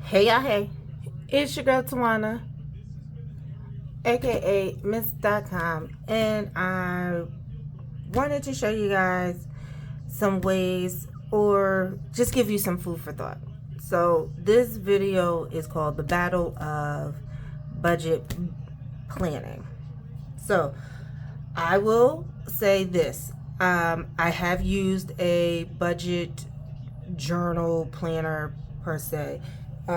Hey y'all, hey. It's your girl Tawana, aka Miss.com, and I wanted to show you guys some ways or just give you some food for thought. So this video is called The Battle of Budget Planning. So I will say this. I have used a budget journal planner per se. I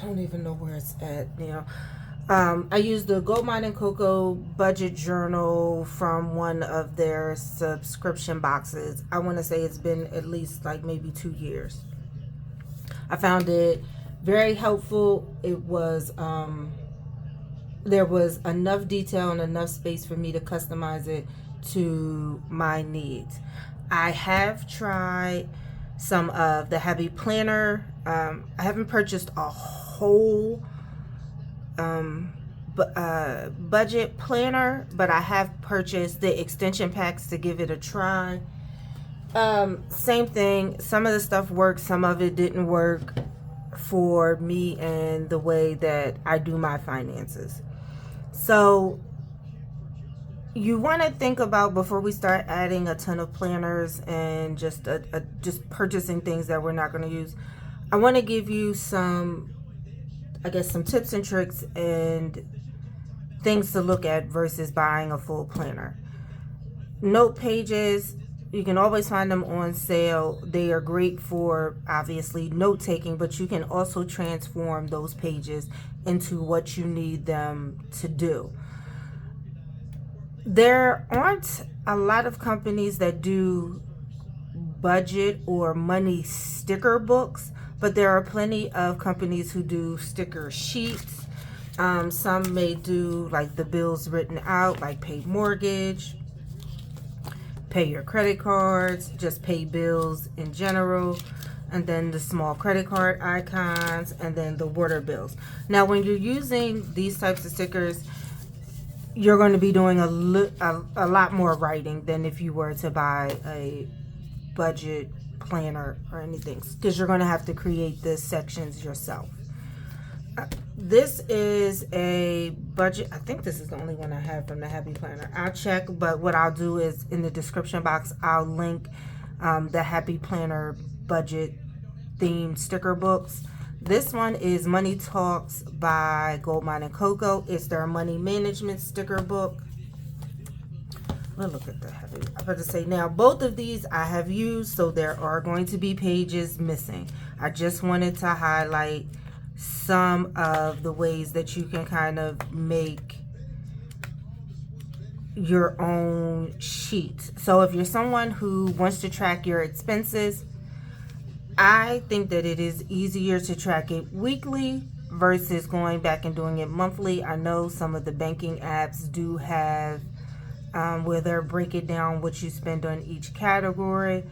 don't even know where it's at now. I used the Goldmine and Coco budget journal from one of their subscription boxes. I want to say it's been at least like maybe 2 years. I found it very helpful. It was, there was enough detail and enough space for me to customize it to my needs. I have tried some of the Happy Planner. I haven't purchased a whole budget planner, but I have purchased the extension packs to give it a try. Same thing. Some of the stuff worked, some of it didn't work for me and the way that I do my finances. So you want to think about, before we start adding a ton of planners and just purchasing things that we're not going to use, I want to give you some tips and tricks and things to look at versus buying a full planner. Note pages, you can always find them on sale. They are great for obviously note taking, but you can also transform those pages into what you need them to do. There aren't a lot of companies that do budget or money sticker books, but there are plenty of companies who do sticker sheets. Some may do like the bills written out, like pay mortgage, pay your credit cards, just pay bills in general, and then the small credit card icons, and then the water bills. Now, when you're using these types of stickers, you're going to be doing a lot more writing than if you were to buy a budget planner or anything, because you're going to have to create the sections yourself. This is a budget. I think this is the only one I have from the Happy Planner. I'll check, but what I'll do is in the description box, I'll link the Happy Planner budget themed sticker books. This one is Money Talks by Goldmine and Coco. It's their money management sticker book. Let's look at the Happy. I'm about to say, now both of these I have used, so there are going to be pages missing. I just wanted to highlight some of the ways that you can kind of make your own sheet. So if you're someone who wants to track your expenses, I think that it is easier to track it weekly versus going back and doing it monthly. I know some of the banking apps do have where they're breaking down what you spend on each category,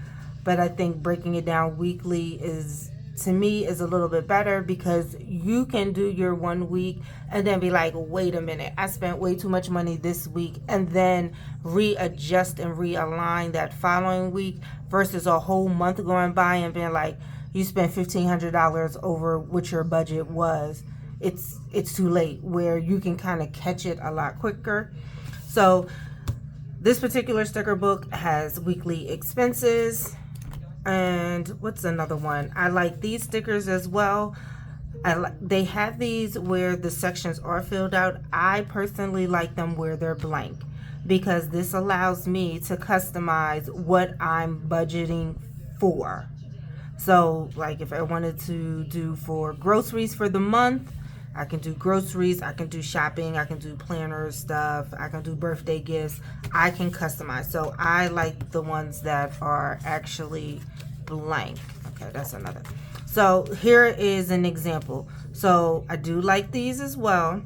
but I think breaking it down weekly is, to me, is a little bit better, because you can do your 1 week and then be like, wait a minute, I spent way too much money this week, and then readjust and realign that following week, versus a whole month going by and being like, you spent $1,500 over what your budget was. It's too late, where you can kind of catch it a lot quicker. So this particular sticker book has weekly expenses. And what's another one? I like these stickers as well. They have these where the sections are filled out. I personally like them where they're blank, because this allows me to customize what I'm budgeting for. So like if I wanted to do for groceries for the month, I can do groceries, I can do shopping, I can do planner stuff, I can do birthday gifts. I can customize. So I like the ones that are actually blank. Okay, that's another. So here is an example. So I do like these as well,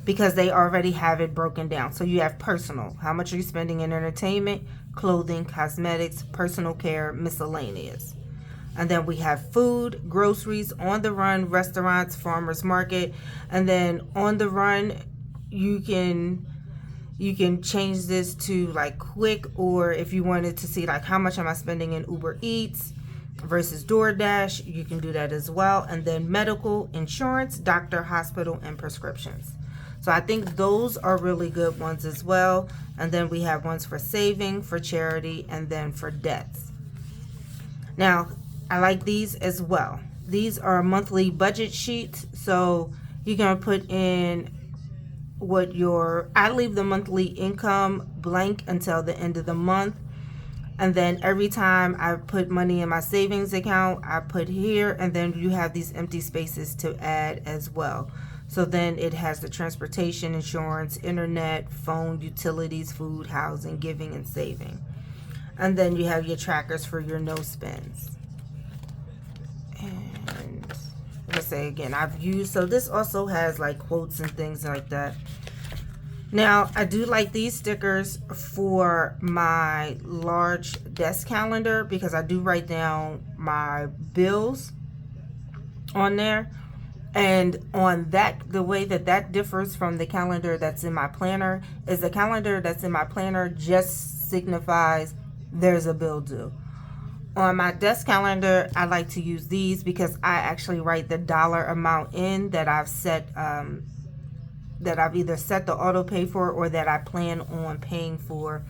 because they already have it broken down. So you have personal. How much are you spending in entertainment, clothing, cosmetics, personal care, miscellaneous. And then we have food, groceries, on the run, restaurants, farmers market. And then on the run, you can change this to like quick, or if you wanted to see like how much am I spending in Uber Eats, versus DoorDash, you can do that as well. And then medical, insurance, doctor, hospital, and prescriptions. So I think those are really good ones as well. And then we have ones for saving, for charity, and then for debts. Now, I like these as well. These are monthly budget sheets. So you can put in I leave the monthly income blank until the end of the month. And then every time I put money in my savings account, I put here, and then you have these empty spaces to add as well. So then it has the transportation, insurance, internet, phone, utilities, food, housing, giving, and saving. And then you have your trackers for your no spends. And let's say again, so this also has like quotes and things like that. Now, I do like these stickers for my large desk calendar because I do write down my bills on there. And on that, the way that differs from the calendar that's in my planner is the calendar that's in my planner just signifies there's a bill due. On my desk calendar, I like to use these because I actually write the dollar amount in that I've set, that I've either set the auto pay for or that I plan on paying for.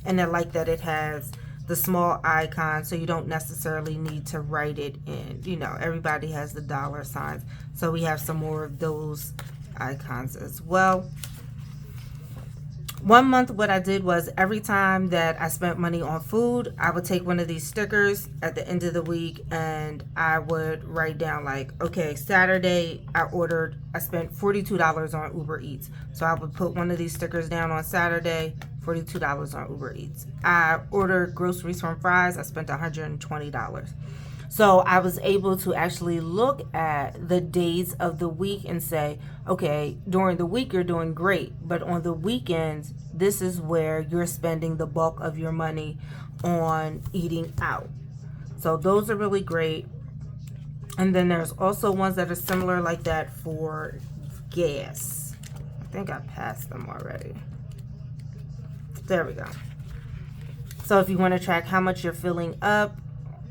And I like that it has the small icon, so you don't necessarily need to write it in. You know, everybody has the dollar signs. So we have some more of those icons as well. One month, what I did was every time that I spent money on food, I would take one of these stickers at the end of the week and I would write down like, okay, Saturday I spent $42 on Uber Eats. So I would put one of these stickers down on Saturday, $42 on Uber Eats. I ordered groceries from Fry's, I spent $120. So I was able to actually look at the days of the week and say, okay, during the week you're doing great, but on the weekends, this is where you're spending the bulk of your money on eating out. So those are really great. And then there's also ones that are similar like that for gas. I think I passed them already. There we go. So if you want to track how much you're filling up,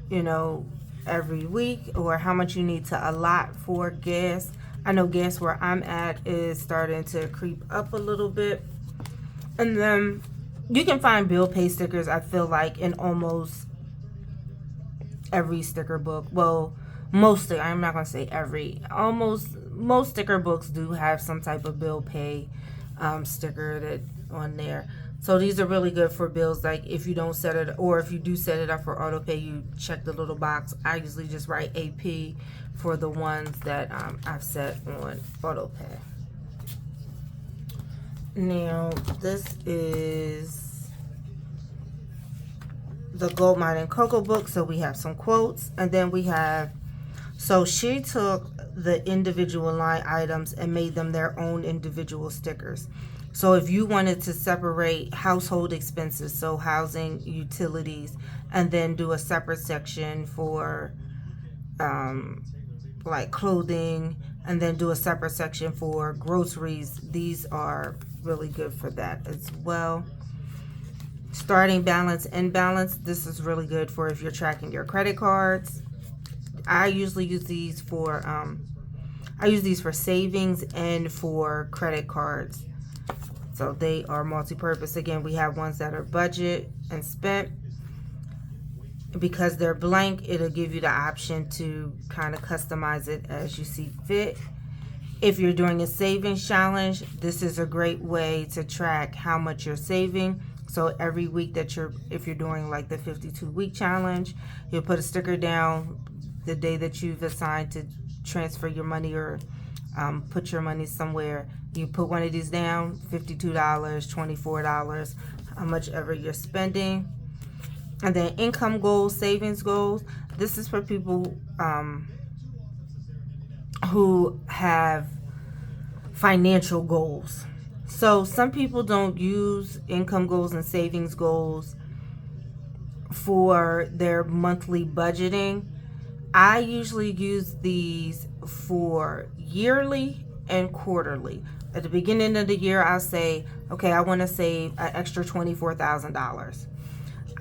you know, every week, or how much you need to allot for gas. I know gas where I'm at is starting to creep up a little bit. And then you can find bill pay stickers, I feel like, in almost every sticker book. Well, mostly, I'm not going to say every. Most sticker books do have some type of bill pay sticker that on there. So these are really good for bills, like if you don't set it, or if you do set it up for auto pay, you check the little box. I usually just write AP for the ones that I've set on auto pay. Now, this is the Goldmine and Coco book. So we have some quotes, and then we have, so she took the individual line items and made them their own individual stickers. So if you wanted to separate household expenses, so housing, utilities, and then do a separate section for like clothing, and then do a separate section for groceries, these are really good for that as well. Starting balance, end balance, this is really good for if you're tracking your credit cards. I usually use these for savings and for credit cards. So they are multi-purpose. Again, we have ones that are budget and spent. Because they're blank, it'll give you the option to kind of customize it as you see fit. If you're doing a savings challenge, this is a great way to track how much you're saving. So every week that if you're doing like the 52-week challenge, you'll put a sticker down the day that you've assigned to transfer your money or put your money somewhere. You put one of these down, $52, $24, how much ever you're spending. And then income goals, savings goals. This is for people who have financial goals. So some people don't use income goals and savings goals for their monthly budgeting. I usually use these for yearly and quarterly. At the beginning of the year, I'll say, okay, I want to save an extra $24,000.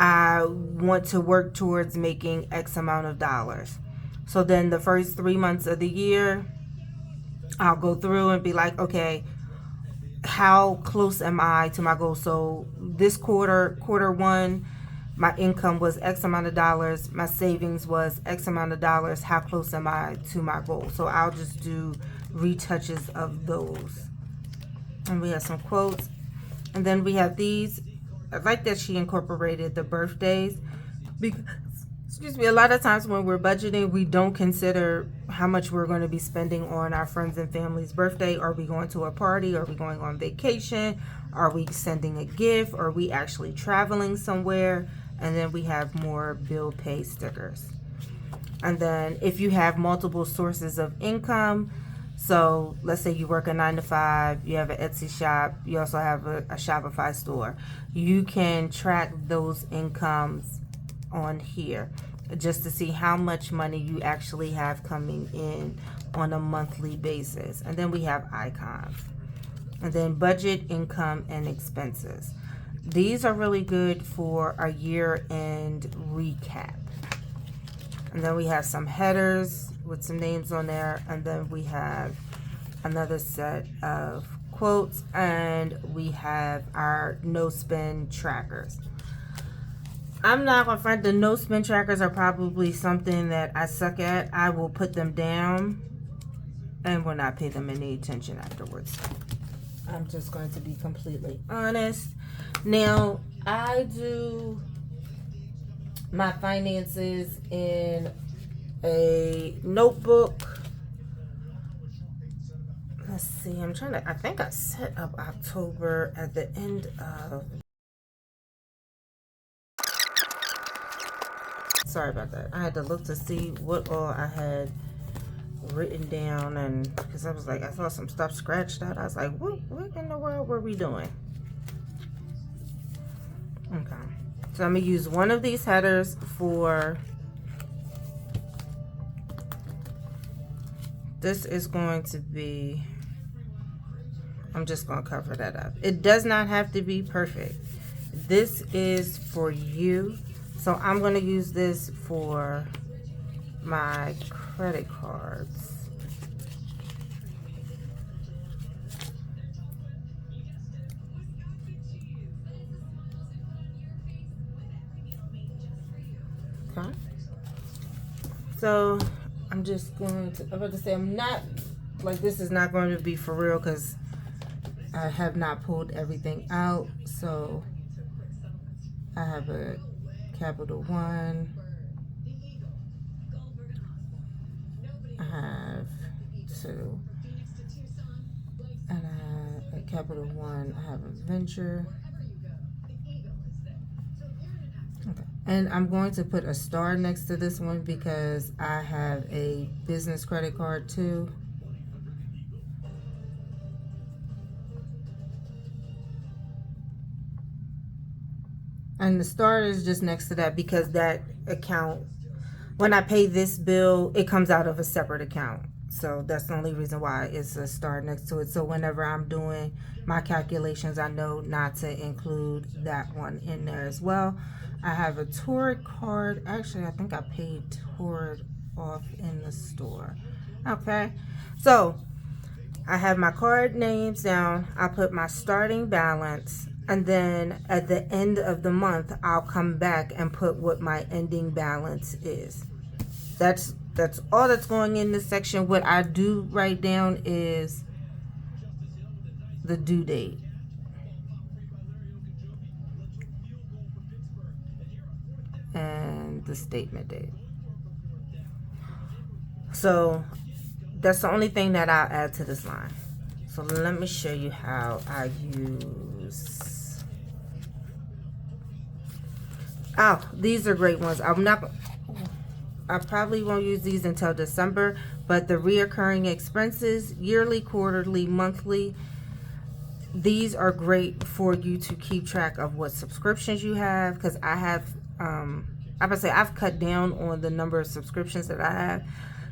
I want to work towards making X amount of dollars. So then the first 3 months of the year, I'll go through and be like, okay, how close am I to my goal? So this quarter one, my income was X amount of dollars. My savings was X amount of dollars. How close am I to my goal? So I'll just do retouches of those. And we have some quotes. And then we have these. I like that she incorporated the birthdays. Because, excuse me, a lot of times when we're budgeting, we don't consider how much we're going to be spending on our friends and family's birthday. Are we going to a party? Are we going on vacation? Are we sending a gift? Are we actually traveling somewhere? And then we have more bill pay stickers. And then if you have multiple sources of income, so let's say you work a 9 to 5, you have an Etsy shop, you also have a Shopify store, you can track those incomes on here just to see how much money you actually have coming in on a monthly basis. And then we have icons. And then budget, income, and expenses. These are really good for a year-end recap. And then we have some headers with some names on there. And then we have another set of quotes. And we have our no-spend trackers. I'm not going to front, the no-spend trackers are probably something that I suck at. I will put them down and will not pay them any attention afterwards. I'm just going to be completely honest. Now, I do my finances in a notebook. Let's see, I think I set up October at the end of, sorry about that. I had to look to see what all I had written down, and because I was like, I saw some stuff scratched out. I was like, what in the world were we doing? Okay. So I'm going to use one of these headers for, this is going to be, I'm just going to cover that up. It does not have to be perfect. This is for you. So I'm going to use this for my credit cards. Okay. So I'm just going to, I'm about to say, I'm not, like, this is not going to be for real because I have not pulled everything out. So I have a capital 1. I have 2. And I have a capital 1. I have a venture. Okay. And I'm going to put a star next to this one because I have a business credit card too. And the star is just next to that because that account, when I pay this bill, it comes out of a separate account. So that's the only reason why it's a star next to it. So whenever I'm doing my calculations, I know not to include that one in there as well. I have a Torrid card. Actually, I think I paid Torrid off in the store. Okay. So I have my card names down. I put my starting balance. And then at the end of the month, I'll come back and put what my ending balance is. That's all that's going in this section. What I do write down is the due date. And the statement date. So that's the only thing that I'll add to this line. So let me show you how I use. Oh, these are great ones. I probably won't use these until December, but the reoccurring expenses, yearly, quarterly, monthly, these are great for you to keep track of what subscriptions you have, because I have, I've cut down on the number of subscriptions that I have.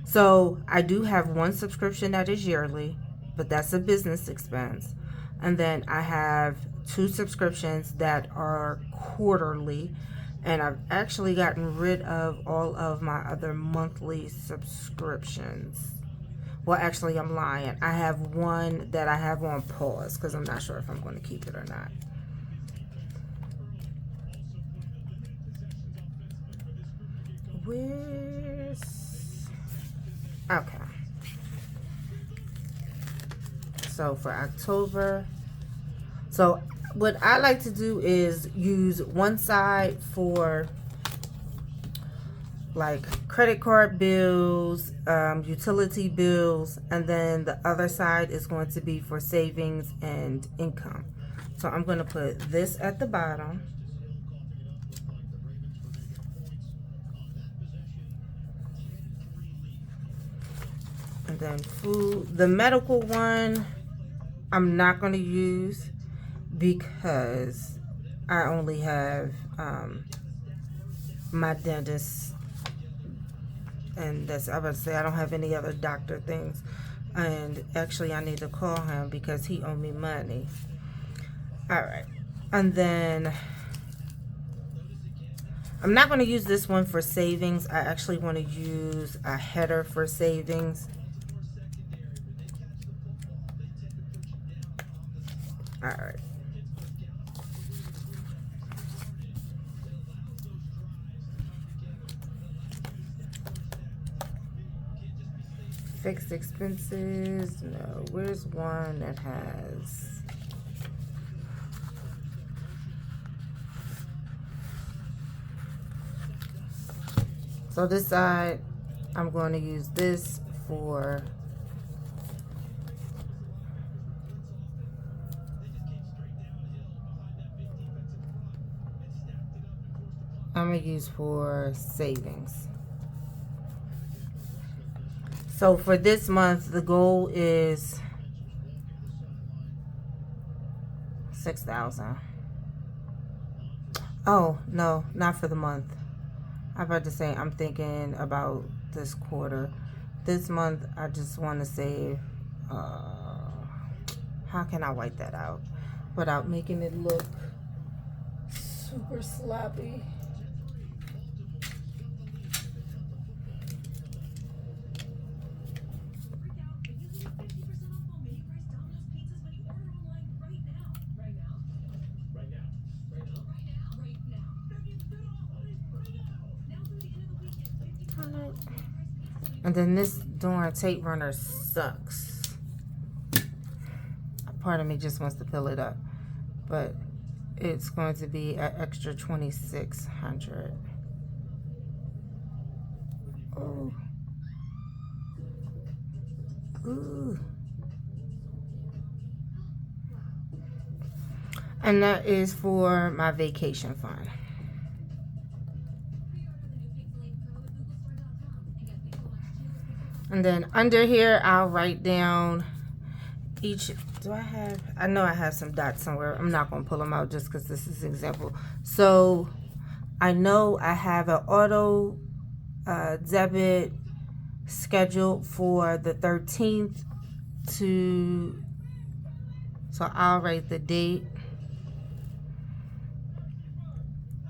So I do have one subscription that is yearly, but that's a business expense. And then I have 2 subscriptions that are quarterly. And I've actually gotten rid of all of my other monthly subscriptions. Well, actually, I'm lying. I have one that I have on pause because I'm not sure if I'm going to keep it or not. Where's... Okay. So for October, so what I like to do is use one side for like credit card bills, utility bills, and then the other side is going to be for savings and income. So I'm going to put this at the bottom. And then food. The medical one, I'm not going to use because I only have my dentist, and that's, I was about to say, I don't have any other doctor things. And actually, I need to call him because he owed me money. All right. And then I'm not going to use this one for savings. I actually want to use a header for savings. All right. Fixed expenses. No, where's one that has... So this side, I'm going to use this for savings. So for this month, the goal is 6,000. Oh, no, not for the month. I'm about to say, I'm thinking about this quarter. This month, I just want to save, how can I wipe that out without making it look super sloppy? And then this darn tape runner sucks. Part of me just wants to fill it up, but it's going to be an extra $2,600. Oh, ooh, and that is for my vacation fund. And then under here, I'll write down each. Do I have? I know I have some dots somewhere. I'm not going to pull them out just because this is an example. So I know I have an auto debit scheduled for the 13th to. So I'll write the date.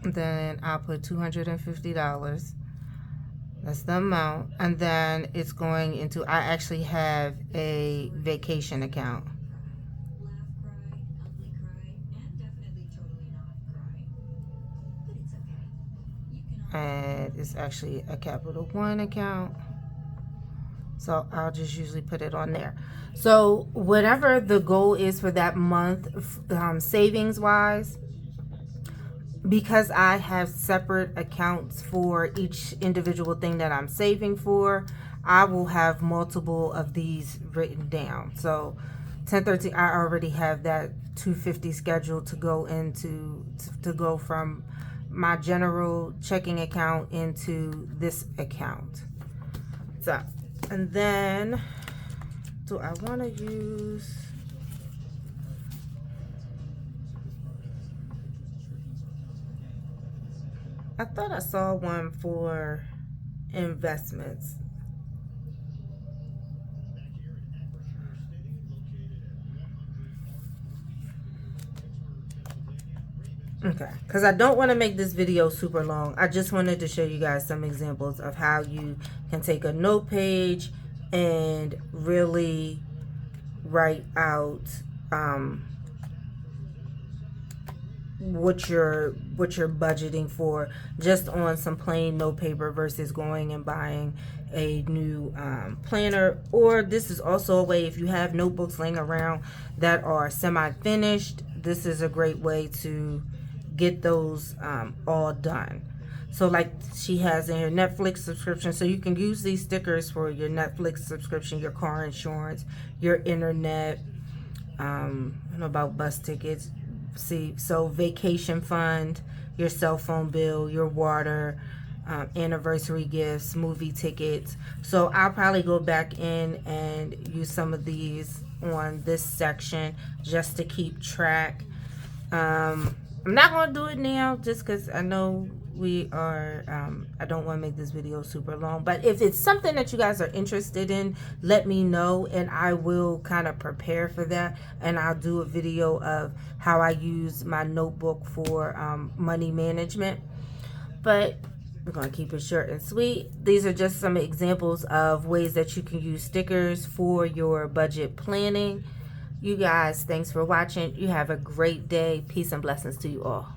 Then I'll put $250. That's the amount. And then it's going into, I actually have a vacation account. And it's actually a Capital One account. So I'll just usually put it on there. So whatever the goal is for that month, savings wise, because I have separate accounts for each individual thing that I'm saving for, I will have multiple of these written down. So 1013, I already have that $250 scheduled to go into, to go from my general checking account into this account. So, and then, do I want to use... I thought I saw one for investments. Okay, because I don't want to make this video super long. I just wanted to show you guys some examples of how you can take a note page and really write out what you're budgeting for just on some plain note paper versus going and buying a new planner. Or this is also a way, if you have notebooks laying around that are semi-finished, this is a great way to get those all done. So like she has in her Netflix subscription, so you can use these stickers for your Netflix subscription, your car insurance, your internet, I don't know about bus tickets. See, so vacation fund, your cell phone bill, your water, anniversary gifts, movie tickets. So I'll probably go back in and use some of these on this section just to keep track. I'm not going to do it now just because I know we are, I don't want to make this video super long. But if it's something that you guys are interested in, let me know and I will kind of prepare for that. And I'll do a video of how I use my notebook for money management. But we're going to keep it short and sweet. These are just some examples of ways that you can use stickers for your budget planning. You guys, thanks for watching. You have a great day. Peace and blessings to you all.